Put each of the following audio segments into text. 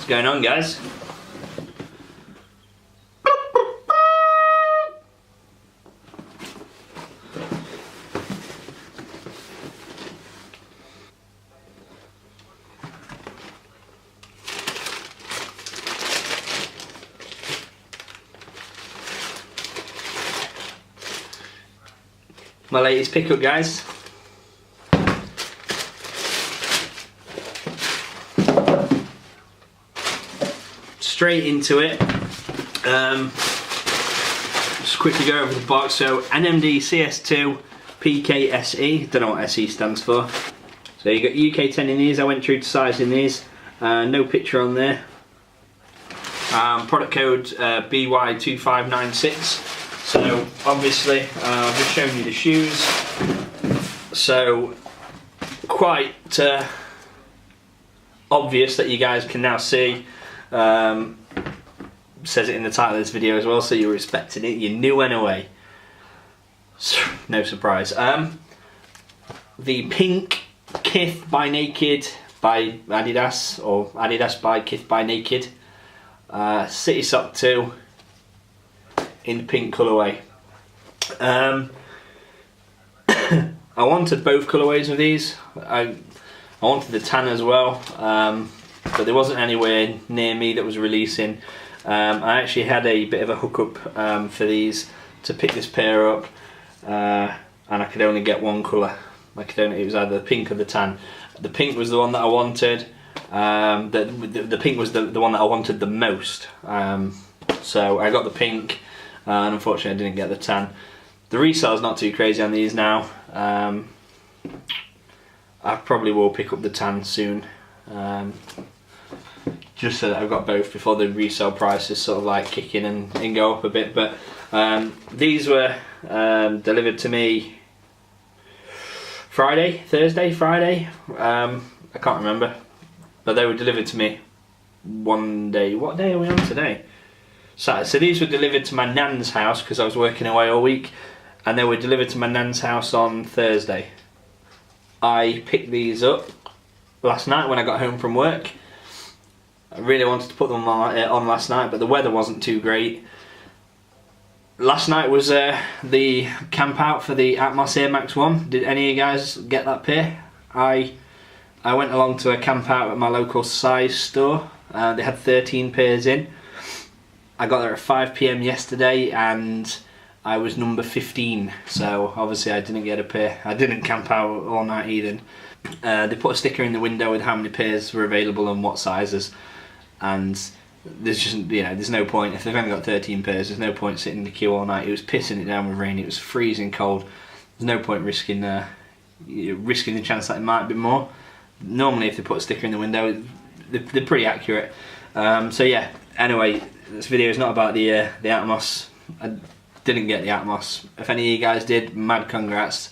going on, guys? My latest pickup, guys. Straight into it. Just quickly go over the box. So NMD CS2 PKSE. Don't know what SE stands for. So you got UK 10 in these. I went through to size in these. No picture on there. Product code BY2596. So obviously, I've just shown you the shoes. So quite obvious that you guys can now see. Says it in the title of this video as well, so you were expecting it. You knew anyway. No surprise. The pink KITH by Naked by Adidas, or Adidas by KITH by Naked. City Sock 2 in pink colourway. I wanted both colourways of these. I wanted the tan as well, but there wasn't anywhere near me that was releasing. I actually had a bit of a hookup for these to pick this pair up, and I could only get one colour. It was either the pink or the tan. The pink was the one that I wanted. The pink was the one that I wanted the most. So I got the pink, and unfortunately I didn't get the tan. The resale's not too crazy on these now. I probably will pick up the tan soon, just so that I've got both before the resale prices sort of like kick in and go up a bit. But these were delivered to me Friday. I can't remember, but they were delivered to me one day. What day are we on today? Saturday. So these were delivered to my nan's house because I was working away all week, and they were delivered to my nan's house on Thursday. I picked these up last night when I got home from work. I really wanted to put them on last night, but the weather wasn't too great. Last night was the camp out for the Atmos Air Max 1. Did any of you guys get that pair? I went along to a camp out at my local size store. They had 13 pairs in. I got there at 5 PM yesterday and I was number 15, so obviously I didn't get a pair. I didn't camp out all night either. They put a sticker in the window with how many pairs were available and what sizes, and there's just, there's no point. If they've only got 13 pairs, there's no point sitting in the queue all night. It was pissing it down with rain, it was freezing cold. There's no point risking the chance that it might be more. Normally if they put a sticker in the window, they're pretty accurate. So yeah, anyway, this video is not about the Atmos. I didn't get the Atmos. If any of you guys did, mad congrats.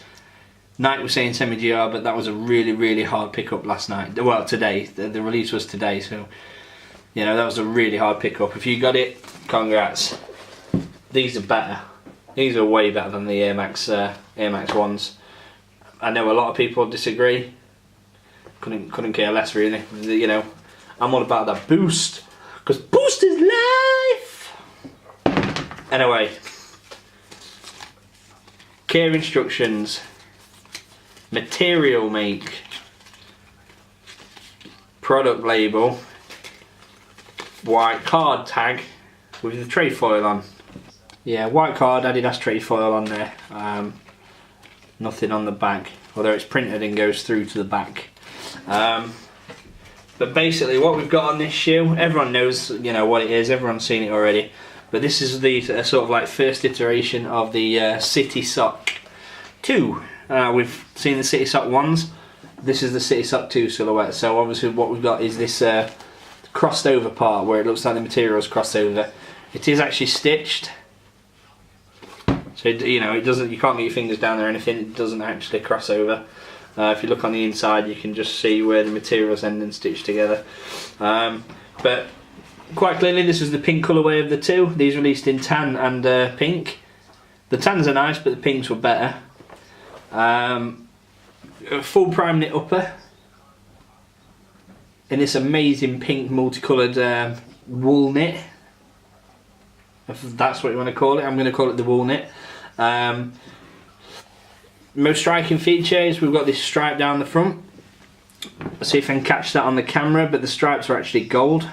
Nike was saying semi-GR, but that was a really hard pickup last night. Well, today. The release was today, so that was a really hard pickup. If you got it, congrats. These are better. These are way better than the Air Max ones. I know a lot of people disagree. Couldn't care less really. I'm all about that boost, because boost is life. Anyway, care instructions, material make, product label, white card tag with the tray foil on. Yeah, white card, Adidas tray foil on there. Nothing on the back, although it's printed and goes through to the back. But basically what we've got on this shoe, everyone knows what it is, everyone's seen it already, but this is the sort of like first iteration of the City Sock 2. We've seen the City Sock 1s, this is the City Sock 2 silhouette. So obviously what we've got is this crossed over part where it looks like the material's crossed over. It is actually stitched, so it doesn't, you can't get your fingers down there or anything, it doesn't actually cross over. If you look on the inside, you can just see where the materials end and stitched together. But quite clearly this was the pink colourway of the two. These released in tan and pink. The tans are nice, but the pinks were better. Full prime knit upper. in this amazing pink multicoloured wool knit, if that's what you want to call it. I'm going to call it the wool knit. Most striking feature is we've got this stripe down the front. Let's see if I can catch that on the camera, but the stripes are actually gold.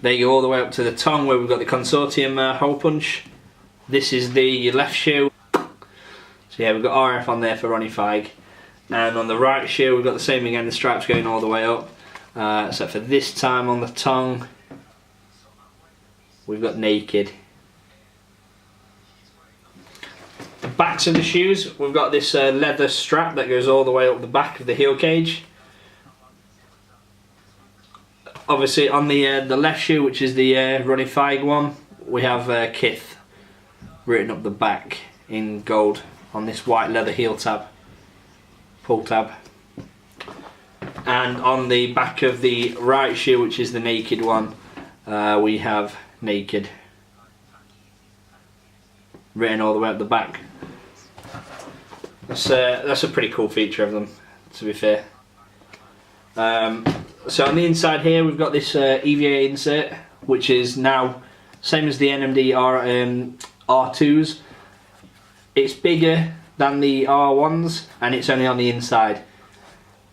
There you go, all the way up to the tongue where we've got the consortium hole punch. This is the left shoe. So yeah, we've got RF on there for Ronnie Feig. And on the right shoe we've got the same again, the stripes going all the way up. Except for this time on the tongue we've got Naked. The backs of the shoes, we've got this leather strap that goes all the way up the back of the heel cage. Obviously on the left shoe, which is the Ronnie Feig one, we have KITH written up the back in gold on this white leather heel tab, pull tab. And on the back of the right shoe, which is the Naked one, we have Naked written all the way up the back. That's a pretty cool feature of them, to be fair. So on the inside here we've got this EVA insert, which is now same as the NMD R2s. It's bigger than the R1s and it's only on the inside.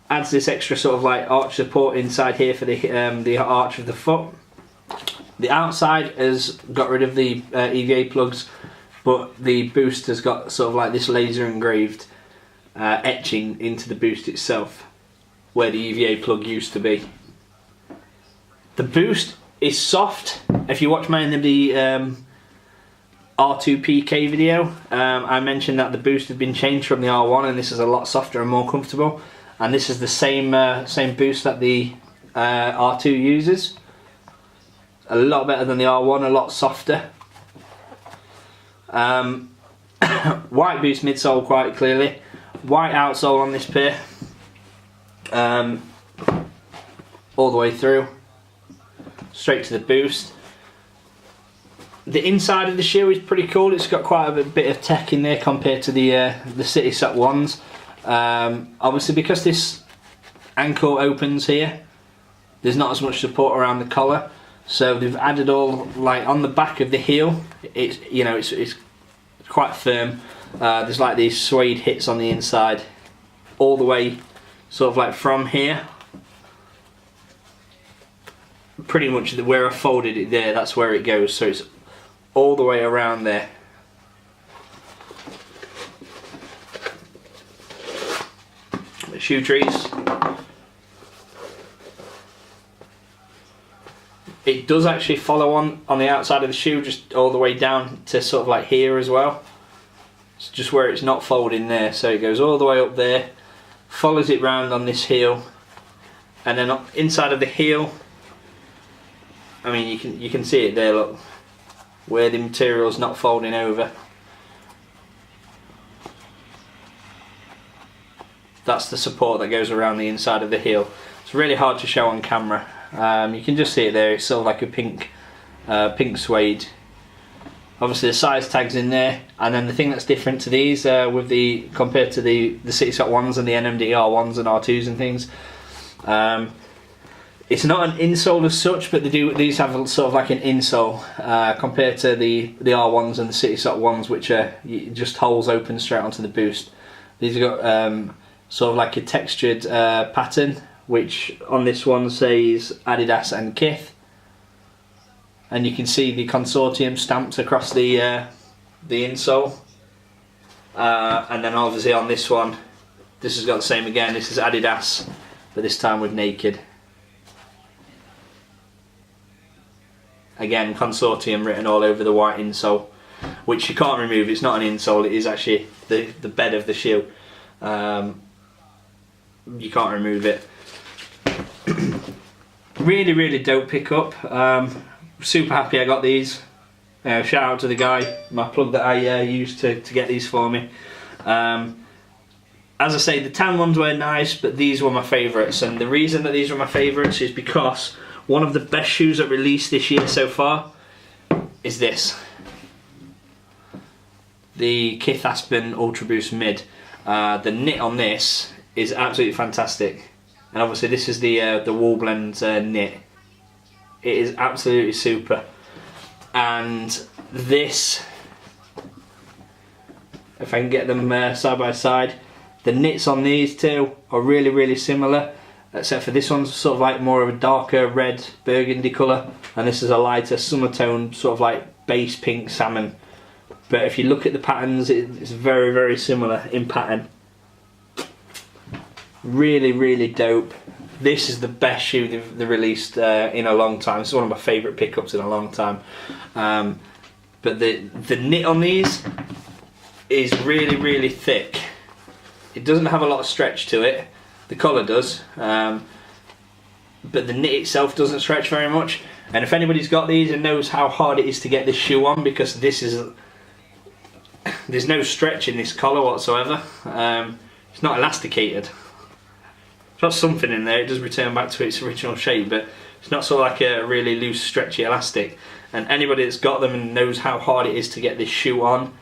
Adds this extra sort of like arch support inside here for the arch of the foot. The outside has got rid of the EVA plugs, but the boost has got sort of like this laser engraved etching into the boost itself, where the EVA plug used to be. The boost is soft. If you watch my NMD R2PK video, I mentioned that the boost had been changed from the R1 and this is a lot softer and more comfortable. And this is the same boost that the R2 uses. A lot better than the R1, a lot softer. White boost midsole quite clearly. White outsole on this pair. All the way through. Straight to the boost. The inside of the shoe is pretty cool. It's got quite a bit of tech in there compared to the City Sock ones. Obviously because this ankle opens here, there's not as much support around the collar, so they've added all like on the back of the heel. It's it's quite firm. There's like these suede hits on the inside, all the way sort of like from here. Pretty much where I folded it there, that's where it goes. So it's all the way around there. The shoe trees. It does actually follow on the outside of the shoe, just all the way down to sort of like here as well. It's just where it's not folding there. So it goes all the way up there, follows it round on this heel, and then inside of the heel, I mean you can see it there, look, where the material's not folding over. That's the support that goes around the inside of the heel. It's really hard to show on camera. You can just see it there. It's sort of like a pink suede. Obviously the size tag's in there, and then the thing that's different to these compared to the City Sock ones and the NMD R1s and R2s and things, it's not an insole as such, but these have sort of like an insole compared to the R1s and the City Sock ones, which are just holes open straight onto the boost. These have got sort of like a textured pattern, which on this one says Adidas and KITH, and you can see the consortium stamped across the insole. And then obviously on this one, this has got the same again. This is Adidas, but this time with Naked. Again, consortium written all over the white insole, which you can't remove. It's not an insole, it is actually the bed of the shoe. You can't remove it. Really dope pickup. Super happy I got these. Shout out to the guy, my plug that I used to get these for me. As I say, the tan ones were nice, but these were my favourites, and the reason that these were my favourites is because one of the best shoes that released this year so far is this, the KITH Aspen Ultra Boost Mid. The knit on this is absolutely fantastic, and obviously this is the wool blend knit. It is absolutely super, and this, if I can get them side by side, the knits on these two are really similar, except for this one's sort of like more of a darker red burgundy colour, and this is a lighter summer tone, sort of like base pink salmon. But if you look at the patterns, it's very similar in pattern. Really dope. This is the best shoe they've released in a long time. This is one of my favourite pickups in a long time. But the knit on these is really thick. It doesn't have a lot of stretch to it. The collar does, but the knit itself doesn't stretch very much. And if anybody's got these and knows how hard it is to get this shoe on, because there's no stretch in this collar whatsoever. It's not elasticated. It's got something in there. It does return back to its original shape, but it's not sort of like a really loose, stretchy elastic. And anybody that's got them and knows how hard it is to get this shoe on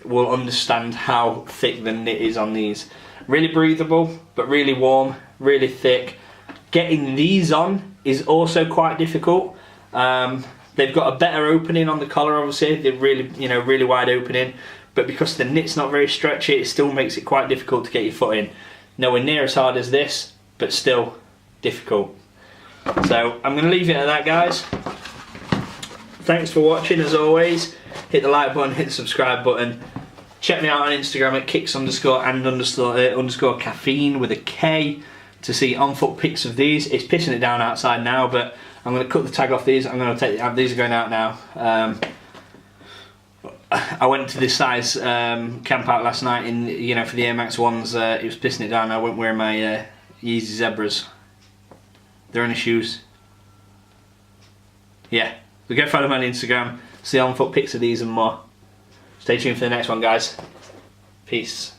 will understand how thick the knit is on these. Really breathable, but really warm, really thick. Getting these on is also quite difficult. They've got a better opening on the collar, obviously. They're really wide opening, but because the knit's not very stretchy, it still makes it quite difficult to get your foot in. Nowhere near as hard as this, but still difficult. So I'm going to leave it at that, guys. Thanks for watching, as always. Hit the like button, hit the subscribe button. Check me out on Instagram at kicks_and_caffeine with a K to see on-foot pics of these. It's pissing it down outside now, but I'm going to cut the tag off these. I'm going to take these are going out now. I went to this size camp out last night in for the Air Max 1s. It was pissing it down. I went wearing my Yeezy Zebras. They're only shoes. Yeah, so go follow me on Instagram. See on-foot pics of these and more. Stay tuned for the next one, guys. Peace.